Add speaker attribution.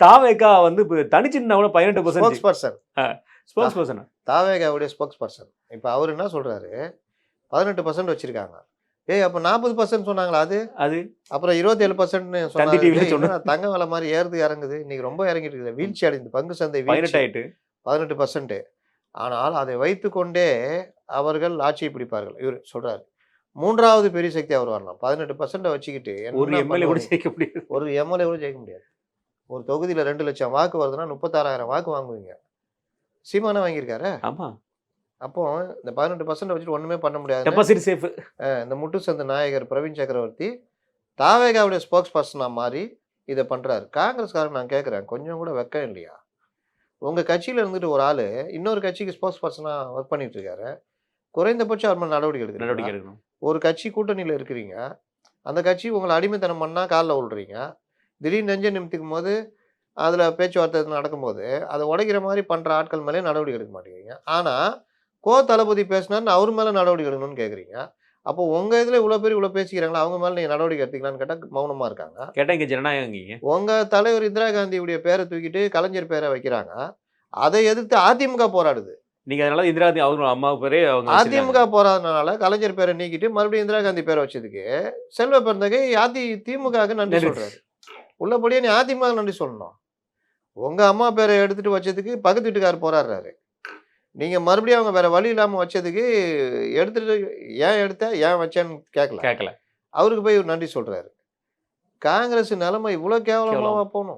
Speaker 1: தாவேகா வந்து இப்ப தனிச்சு நின்னா கூட 18%
Speaker 2: ஸ்போக்ஸ் பர்சன்
Speaker 1: ஸ்போக்ஸ் பர்சன்.
Speaker 2: தாவேகாவுடைய ஸ்போக்ஸ் பர்சன். இப்போ அவர் என்ன சொல்றாரு, 18% வச்சிருக்காங்க. ஏய் அப்போ 40% சொன்னாங்களா அது?
Speaker 1: அது
Speaker 2: அப்புறம் 27%ன்னு
Speaker 1: தந்தி டிவில
Speaker 2: சொன்னாங்க.
Speaker 1: சொன்னது.
Speaker 2: தங்க விலை மாதிரி ஏறுது இறங்குது. இன்னைக்கு ரொம்ப இறங்கிட்டு இருக்குது. வீழ்ச்சி அடைந்து பங்கு சந்தை
Speaker 1: 18
Speaker 2: வீழ்ச்சி
Speaker 1: ஆயிட்டு
Speaker 2: 18%. ஆனால் அதை வைத்துக்கொண்டே அவர்கள் ஆட்சியை பிடிப்பார்கள். இவர் சொல்றாரு. மூன்றாவது பெரிய சக்தி அவர் வரலாம். 18% வச்சுக்கிட்டு
Speaker 1: ஒரு
Speaker 2: என்ன
Speaker 1: எம்எல்ஏ கூட
Speaker 2: பண்ணுவாங்க?
Speaker 1: ஜெயிக்க முடியாது.
Speaker 2: ஒரு எம்எல்ஏ கூட ஜெயிக்க முடியாது. ஒரு தொகுதியில 2 லட்சம் வாக்கு வருதுன்னா 36,000 வாக்கு வாங்குவீங்க. சீமானே வாங்கியிருக்காரு.
Speaker 1: ஆமா.
Speaker 2: அப்போ இந்த 18% வச்சுட்டு ஒண்ணுமே பண்ண முடியாது.
Speaker 1: Capacity safe.
Speaker 2: இந்த முட்டுச்சந்து நாயகர் பிரவீன் சக்கரவர்த்தி தாவேகாவுடைய ஸ்போக்ஸ் பர்சனா மாறி இதை பண்றாரு. காங்கிரஸ்காரன் நான் கேட்கிறேன், கொஞ்சம் கூட வெக்கம் இல்லையா? உங்க கட்சியில இருந்துட்டு ஒரு ஆளு இன்னொரு கட்சிக்கு ஸ்போக்ஸ் பர்சனா ஒர்க் பண்ணிட்டு இருக்காரு. குறைந்தபட்சம் அவர் மேல நடவடிக்கை
Speaker 1: நடவடிக்கை
Speaker 2: எடுக்கிறீங்க.
Speaker 1: எடுக்கணும்.
Speaker 2: ஒரு கட்சி கூட்டணியில இருக்கிறீங்க. அந்த கட்சி உங்களை அடிமைத்தனம் பண்ணா காலில் விழுறீங்க. திடீர்னு நெஞ்ச நிமித்திக்கும் போது அதுல பேச்சுவார்த்தை நடக்கும்போது அதை உடைக்கிற மாதிரி பண்ற ஆட்கள் மேலே நடவடிக்கை எடுக்க மாட்டேங்கிறீங்க. ஆனா தளபதி பேசினார்னு அவர் மேல நடவடிக்கை எடுக்கணும்னு கேட்குறீங்க. அப்போ உங்க இதுல இவ்வளவு பேர் இவ்வளவு பேசிக்கிறாங்களா, அவங்க மேல நீங்க நடவடிக்கை எடுத்தீங்களான்னு கேட்டா மௌனமா இருக்காங்க.
Speaker 1: கேட்டா இங்க ஜனநாயகங்க.
Speaker 2: உங்க தலைவர் இந்திரா காந்தியுடைய பேரை தூக்கிட்டு கலைஞர் பேரை வைக்கிறாங்க. அதை எதிர்த்து அதிமுக போராடுது.
Speaker 1: நீங்க அதனால இந்திரா காந்தி அவங்க அம்மா பேரே அவங்க
Speaker 2: அதிமுக போராடினால கலைஞர் பேரை நீக்கிட்டு மறுபடியும் இந்திரா காந்தி பேரை வச்சதுக்கு செல்வ பெருந்தகை திமுகவுக்கு நன்றி சொல்றாரு. உள்ளபடியே நீ அதிமுக நன்றி சொல்லணும். உங்க அம்மா பேரை எடுத்துட்டு வச்சதுக்கு பக்கத்து வீட்டுக்காரர் போராடுறாரு. நீங்க மறுபடியும் அவங்க வேற வழி இல்லாம வச்சதுக்கு எடுத்துட்டு ஏன் எடுத்த ஏன் வச்சேன்னு கேட்கல.
Speaker 1: கேட்கல.
Speaker 2: அவருக்கு போய் நன்றி சொல்றாரு. காங்கிரஸ் நிலைமை இவ்வளவு கேவலமாவா போகணும்?